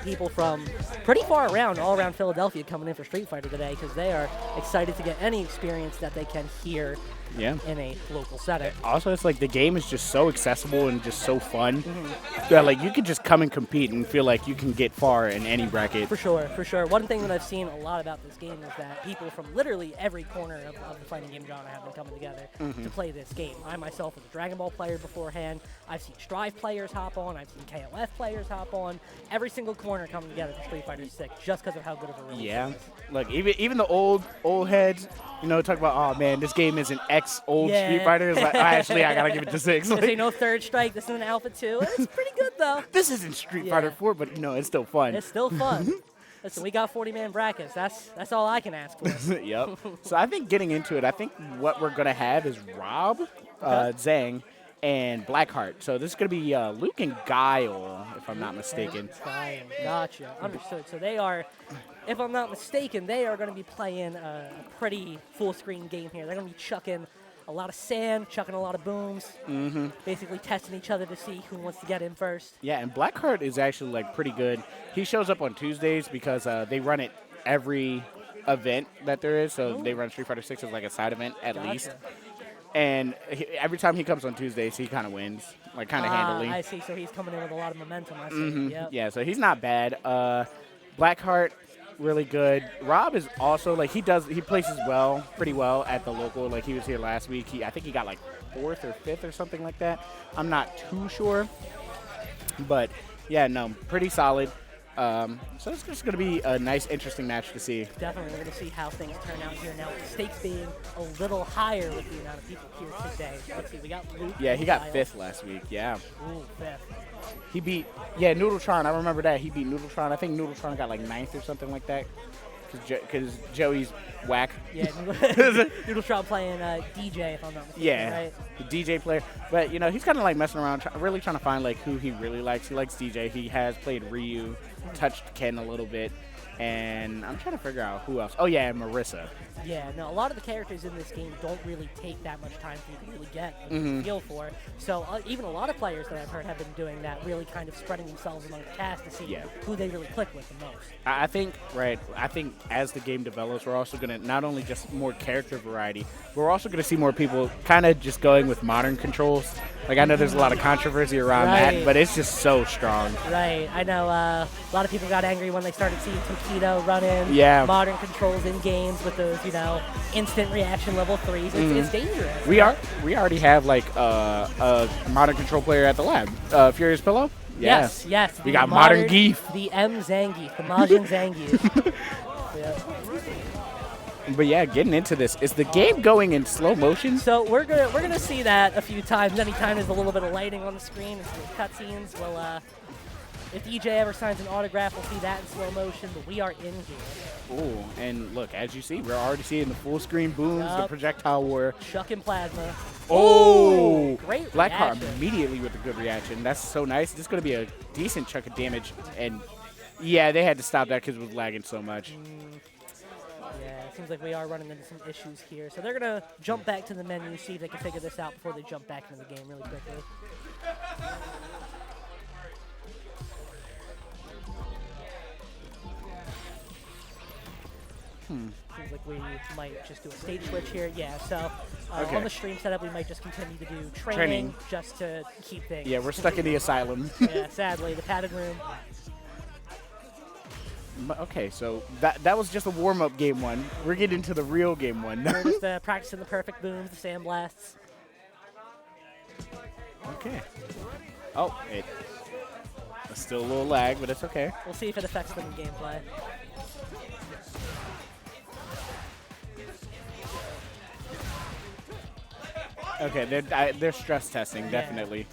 people from pretty far around, all around Philadelphia, coming in for Street Fighter today because they are excited to get any experience that they can here in a local setting. Also, it's like the game is just so accessible and just so fun that like you could just come and compete and feel like you can get far in any bracket. For sure, for sure. One thing that I've seen a lot about this game is that people from literally every corner of the fighting game genre have been coming together to play this game. I myself was a Dragon Ball player beforehand. I've seen Strive players hop on. I've seen KOF players hop on. Every single corner coming together for Street Fighter 6 just because of how good of a release it is. Look, even the old heads, you know, talk about, oh man, this game is an old Street Fighter. It's like, oh, actually, I gotta give it to 6. This ain't no Third Strike. This is an Alpha 2. It's pretty good though. This isn't Street Fighter 4, but no, it's still fun. It's still fun. Listen, we got 40-man brackets. That's all I can ask for. Yep. So I think getting into it, I think what we're gonna have is Rob, Zang, and Blackheart. So this is going to be Luke and Guile, if I'm not mistaken. Gotcha. Understood. So they are, if I'm not mistaken, they are going to be playing a pretty full-screen game here. They're going to be chucking a lot of sand, chucking a lot of booms, basically testing each other to see who wants to get in first. Yeah, and Blackheart is actually like pretty good. He shows up on Tuesdays because they run it every event that there is. So they run Street Fighter 6 as like a side event at least. And every time he comes on Tuesdays, he kind of wins, like kind of handily. I see. So he's coming in with a lot of momentum. I see. Yep. Yeah, so he's not bad. Blackheart, really good. Rob is also like he places well, pretty well at the local. Like he was here last week. I think he got like 4th or 5th or something like that. I'm not too sure, but yeah, no, pretty solid. So it's just going to be a nice, interesting match to see. Definitely. We're going to see how things turn out here now. The stakes being a little higher with the amount of people here today. Let's see. We got Luke. Yeah, he got 5th last week. Yeah. Ooh, 5th. He beat, Noodletron. I remember that. He beat Noodletron. I think Noodletron got like 9th or something like that. Because Joey's whack. Yeah, Noodletron playing DJ, if I'm not mistaken. Yeah, right? the DJ player. But, you know, he's kind of like messing around, really trying to find like who he really likes. He likes DJ. He has played Ryu, touched Ken a little bit. And I'm trying to figure out who else. Oh, yeah, Marissa. Yeah, no, a lot of the characters in this game don't really take that much time for you to really get a feel for. So even a lot of players that I've heard have been doing that, really kind of spreading themselves among the cast to see who they really click with the most. I think as the game develops, we're also going to not only just more character variety, but we're also going to see more people kind of just going with modern controls. Like, I know there's a lot of controversy around that, but it's just so strong. Right. I know a lot of people got angry when they started seeing Tokido run in modern controls in games with those, you know, instant reaction level 3s. It's dangerous. We already have, like, a modern control player at the lab. Furious Pillow? Yeah. Yes. We got modern Geef. The M Zangief, the Majin Zangief. But yeah, getting into this, is the game going in slow motion? So we're gonna see that a few times. Anytime there's a little bit of lighting on the screen and some cutscenes, we'll if DJ ever signs an autograph, we'll see that in slow motion. But we are in here. Ooh, and look, as you see, we're already seeing the full screen booms, the projectile war. Chucking plasma. Oh, great Blackheart reaction. Immediately with a good reaction. That's so nice. This is going to be a decent chunk of damage. And yeah, they had to stop that because it was lagging so much. Yeah, it seems like we are running into some issues here. So they're going to jump back to the menu, see if they can figure this out before they jump back into the game really quickly. Seems like we might just do a stage switch here. Yeah, so on the stream setup, we might just continue to do training. Just to keep things. Yeah, we're stuck in the asylum. Yeah, sadly, the padded room. Okay, so that was just a warm-up game 1. We're getting into the real game 1 now. We're just practicing the perfect booms, the sandblasts. Okay. Oh, it's still a little lag, but it's okay. We'll see if it affects them in gameplay. Okay, they're stress testing, definitely.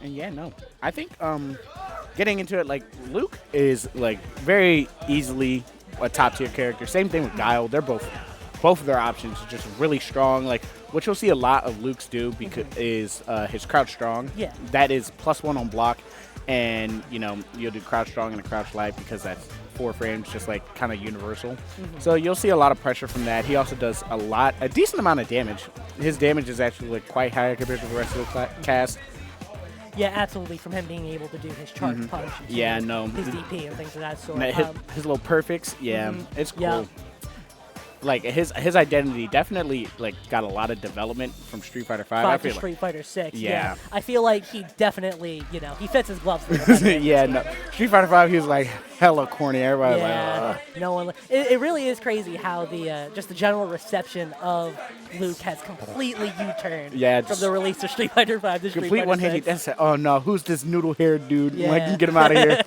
And yeah, no. I think getting into it, like, Luke is, like, very easily a top-tier character. Same thing with Guile. They're both of their options are just really strong. Like, what you'll see a lot of Luke's do is his crouch strong. Yeah. That is +1 on block. And, you know, you'll do crouch strong and a crouch light because that's 4 frames, just like kind of universal. So you'll see a lot of pressure from that. He also does a decent amount of damage. His damage is actually like quite high compared to the rest of the cast. Yeah, absolutely. From him being able to do his charge punch, and Yeah, no. his DP and things of that sort. His little perfects, yeah, it's cool. Yeah. Like his identity definitely like got a lot of development from Street Fighter 5. I feel Street Fighter 6. Yeah. I feel like he definitely, he fits his gloves. A little better. Yeah, no. Street Fighter 5, he was like hella corny. Everybody was like, no one. It really is crazy how the just the general reception of Luke has completely U-turned. Yeah, from the release of Street Fighter 5 to Street complete Fighter one 6. hit. That's oh no, who's this noodle-haired dude? Yeah. Like, get him out of here.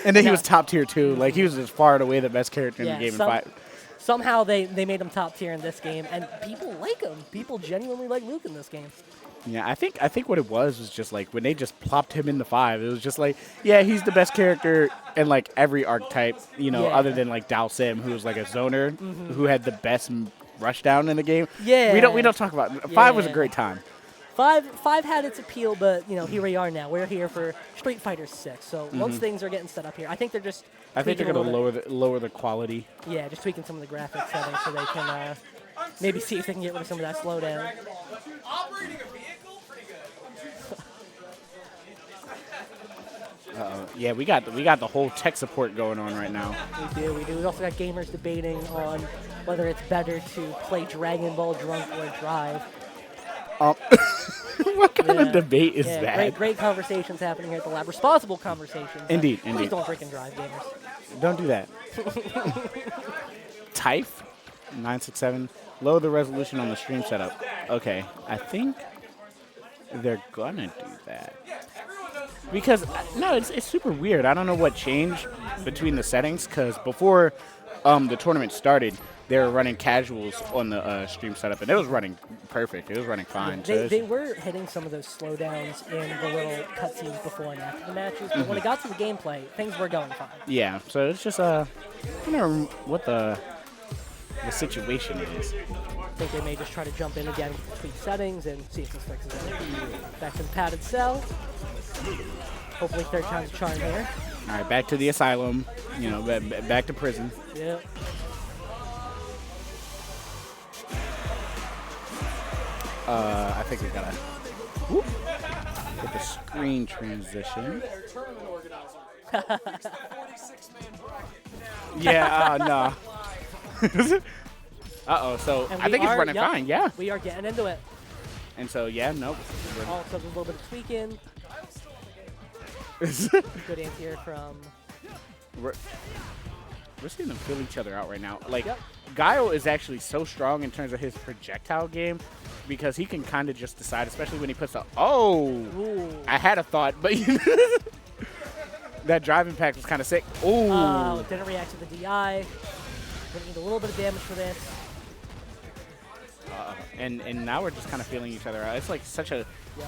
And then he was top tier too. Like he was just far and away the best character in the game in 5. Somehow they made him top tier in this game, and people like him. People genuinely like Luke in this game. Yeah, I think what it was just like when they just plopped him into 5, it was just like, yeah, he's the best character in like every archetype, other than like Dao Sim, who was like a zoner, who had the best rush down in the game. Yeah. We don't talk about 5 was a great time. Five had its appeal, but here we are now. We're here for Street Fighter 6. So once things are getting set up here, I think they're just. I think they're gonna lower the quality. Yeah, just tweaking some of the graphics settings so they can maybe see if they can get rid of some of that slowdown. Operating a vehicle, pretty good. Yeah, we got the whole tech support going on right now. We do. We also got gamers debating on whether it's better to play Dragon Ball drunk or drive. What kind of debate is that? Great conversations happening here at the lab. Responsible conversations. Indeed. Please don't drink and drive, gamers. Don't do that. Type 967. Lower the resolution on the stream setup. Okay, I think they're gonna do that because no, it's super weird. I don't know what changed between the settings because before the tournament started, they were running casuals on the stream setup, and it was running perfect. It was running fine. They were hitting some of those slowdowns in the little cutscenes before and after the matches, but when it got to the gameplay, things were going fine. Yeah, so it's just I don't know what the situation is. I think they may just try to jump in again, tweak settings, and see if this fixes it. Back to the padded cell. Hopefully third time's a charm here. All right, back to the asylum. Back to prison. Yep. I think we gotta get the screen transition. Yeah, no. Uh-oh, so I think it's running fine, yeah. We are getting into it. And so, yeah, nope. Also, a little bit of tweaking. Good answer from... We're seeing them fill each other out right now. Like, Guile is actually so strong in terms of his projectile game because he can kind of just decide, especially when he puts the... Oh! Ooh. I had a thought, but... that drive impact was kind of sick. Ooh! Didn't react to the DI. Gonna need a little bit of damage for this. And now we're just kind of feeling each other out. It's like such a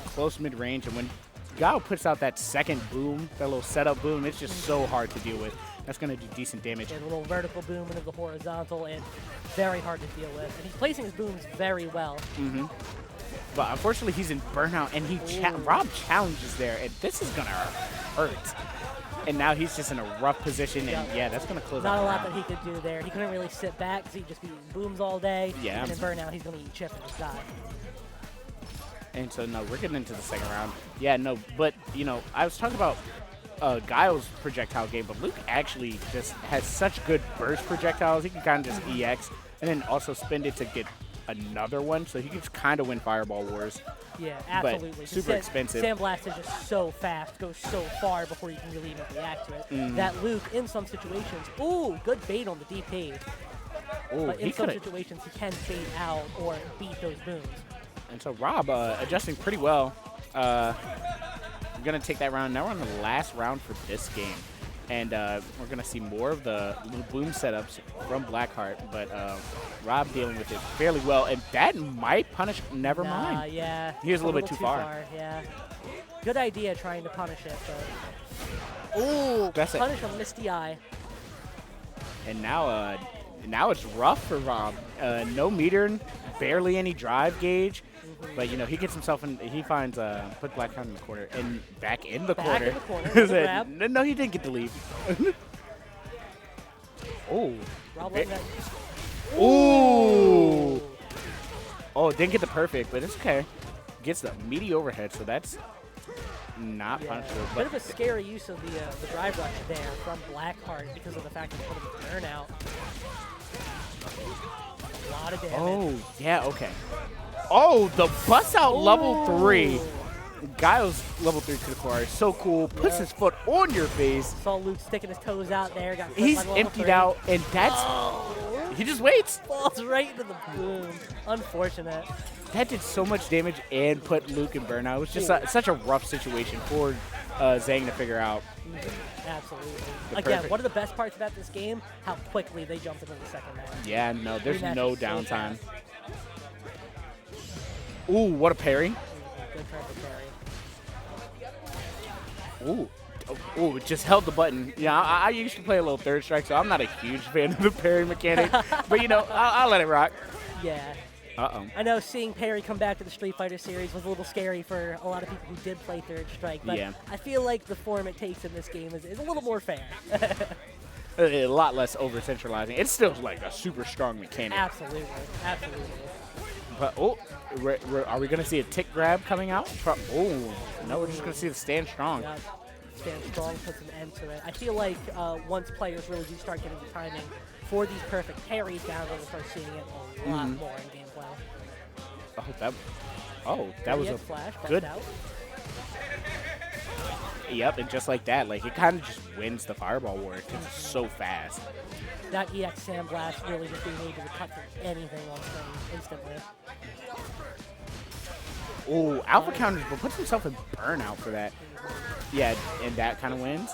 close mid-range, and when Guile puts out that second boom, that little setup boom, it's just so hard to deal with. That's going to do decent damage. A little vertical boom into the horizontal, and very hard to deal with. And he's placing his booms very well. But unfortunately, he's in burnout, and Rob challenges there, and this is going to hurt. And now he's just in a rough position, and yeah, that's going to close out. Not a lot that he could do there. He couldn't really sit back because he'd just be eating booms all day. Yeah. And in burnout, he's going to eat chip and just die. And so, no, we're getting into the second round. Yeah, no, but, I was talking about Guile's projectile game, but Luke actually just has such good burst projectiles. He can kind of just EX and then also spend it to get another one, so he can just kind of win Fireball Wars. Yeah, absolutely. But super expensive. Sandblast is just so fast, goes so far before you can really even react to it. That Luke, in some situations, good bait on the DP. But in some situations, he can bait out or beat those booms. And so Rob adjusting pretty well. We're going to take that round. Now we're on the last round for this game. And we're going to see more of the little boom setups from Blackheart. But Rob dealing with it fairly well. And that might punish. Never mind. Yeah. He was a little bit too far. Yeah. Good idea trying to punish it. But... Ooh, punish a Misty Eye. And now it's rough for Rob. No meter, barely any drive gauge. But, he gets himself in, he finds, put Blackheart in the corner, and back in the corner. Grab. No, he didn't get the lead. Oh. Ooh. Oh, didn't get the perfect, but it's okay. Gets the meaty overhead, so that's not punish her. Bit But of a scary use of the drive rush there from Blackheart because of the fact that he put him in burnout. A lot of damage. oh, yeah, okay. Oh, the bust out level 3. Guile's level 3 to the core is so cool. Puts his foot on your face. Saw Luke sticking his toes out there. Got He's level emptied 3. out, and that's... Oh, He just waits. falls right into the boom. Unfortunate. That did so much damage and put Luke in burnout. It was just such a rough situation for Zang to figure out. Absolutely. The Again, perfect- one of the best parts about this game, how quickly they jumped into the second match. Yeah, no, there's Rematch no is so downtime. fast. Ooh, what a parry. Good turn for parry. Ooh. Ooh, it just held the button. Yeah, I used to play a little third strike, so I'm not a huge fan of the parry mechanic. But, you know, I'll let it rock. Yeah. Uh-oh. I know seeing Parry come back to the Street Fighter series was a little scary for a lot of people who did play Third Strike, but Yeah. I feel like the form it takes in this game is a little more fair. A lot less over-centralizing. It's still, like, a super strong mechanic. Absolutely. Absolutely. But, oh, are we going to see a tick grab coming out? Oh, no, we're just going to see the stand strong. Yeah. Stand strong, puts an end to it. I feel like once players really do start getting the timing for these perfect parries down, we'll start seeing it a lot more in gameplay. That was a flash, good. out. Yep, and just like that, like it kind of just wins the fireball war because it's so fast. That EX Sandblast really just being able to cut through anything on screen instantly. Oh, alpha counters, but puts himself in burnout for that. Yeah, and that kind of wins.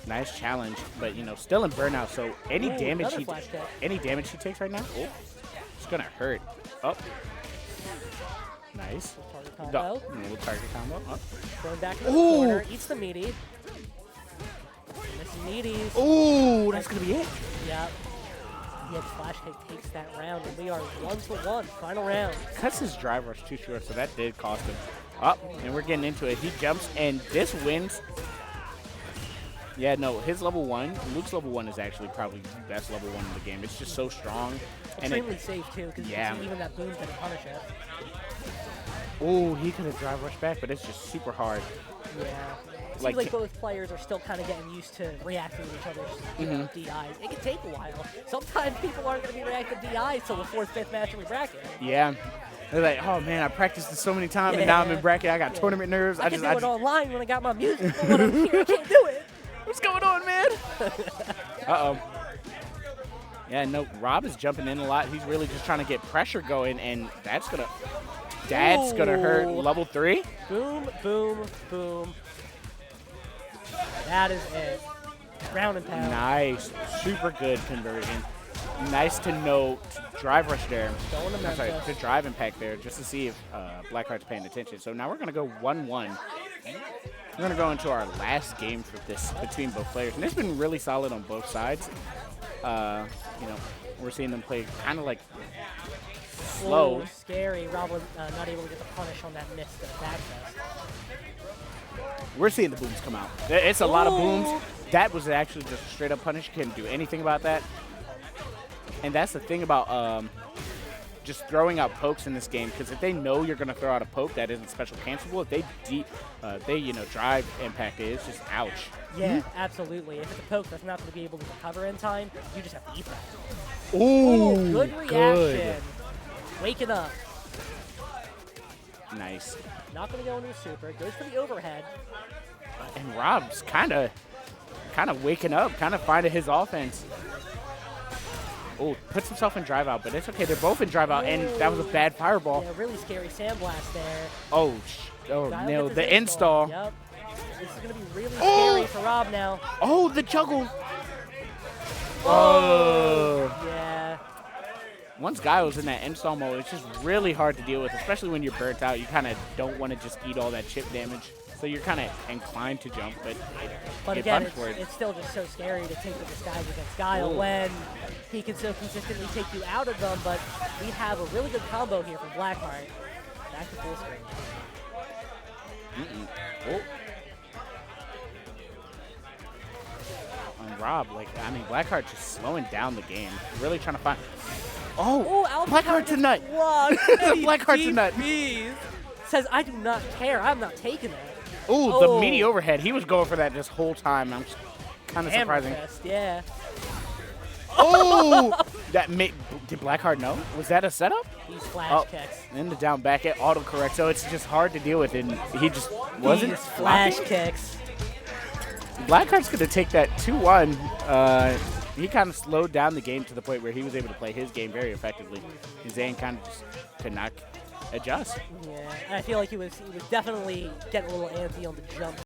Nice challenge, but you know, still in burnout. So any Ooh, damage another flash kick. any damage he takes right now, it's gonna hurt. Oh, nice. Target combo. Little target combo. Oh. Thrown back in the Ooh. corner. Eats the meaty. Missing meaties. Ooh, that's gonna be it. Yep. The EX flash kick takes that round, and we are 1-1. Final round. Cuts his drive rush too short, so that did cost him. Up, and we're getting into it. He jumps, and this wins. Yeah, no, his level 1, Luke's level 1 is actually probably the best level 1 in the game. It's just so strong. Extremely safe, too, because Yeah. you can see even that boom didn't punish it. Oh, he could have drive rushed back, but it's just super hard. Yeah. It Like- seems like both players are still kind of getting used to reacting to each other's DIs. It can take a while. Sometimes people aren't going to be reacting to DIs till the 4th, 5th match in the bracket. Yeah. They're like, oh man, I practiced this so many times, and now I'm in Yeah. bracket. I got Yeah. tournament nerves. I can do it online when I got my music, but when I'm here, I can't do it. What's going on, man? Uh-oh. Yeah, no, Rob is jumping in a lot. He's really just trying to get pressure going, and that's gonna hurt. Ooh. Level 3? Boom, boom, boom. That is it. Ground and pound. Nice. Super good conversion. Nice to know drive rush there. Going to I'm sorry, Memphis. the drive impact there, just to see if Blackheart's paying attention. So now we're going to go 1-1. We're going to go into our last game for this between both players. And it's been really solid on both sides. You know, we're seeing them play kind of like slow. Ooh, scary. Rob was not able to get the punish on that miss to the back fest. We're seeing the booms come out. It's a lot of booms. Ooh. That was actually just a straight up punish. Couldn't do anything about that. And that's the thing about just throwing out pokes in this game, because if they know you're going to throw out a poke that isn't special cancelable, if they you know, drive impact it, it's just ouch. Yeah, absolutely. If it's a poke that's not going to be able to recover in time, you just have to eat that. Ooh, Good reaction. Waking up. Nice. Not going to go into the super. Goes for the overhead. And Rob's kind of waking up, kind of finding his offense. Oh, puts himself in drive out, but it's okay. They're both in drive out, and that was a bad fireball. Yeah, really scary sandblast there. Oh, Guile no, gets the his install. Yep. This is going to be really Oh! scary for Rob now. Oh, the juggle. Oh. Yeah. Once Guile's in that install mode, it's just really hard to deal with, especially when you're burnt out. You kind of don't want to just eat all that chip damage. So you're kind of inclined to jump, but But get again, punished for it. it's still just so scary to take the disguise against Guile Ooh. when he can so consistently take you out of them. But we have a really good combo here from Blackheart. Back to full screen. Oh. And Rob, like, I mean, Blackheart just slowing down the game. Really trying to find. Oh, Alex Blackheart's a nut. Blackheart's a nut. Says, I do not care. I'm not taking that. Ooh, the meaty overhead. He was going for that this whole time. I'm kind of surprising. Fest, yeah. Oh! Did Blackheart know? Was that a setup? He's flash kicks. And the down back at autocorrect, so it's just hard to deal with. And he just wasn't. He just flash blocking. kicks. Blackheart's going to take that 2-1. He kind of slowed down the game to the point where he was able to play his game very effectively. Zang kind of just could not adjust. Yeah, I feel like he was definitely getting a little antsy on the jump.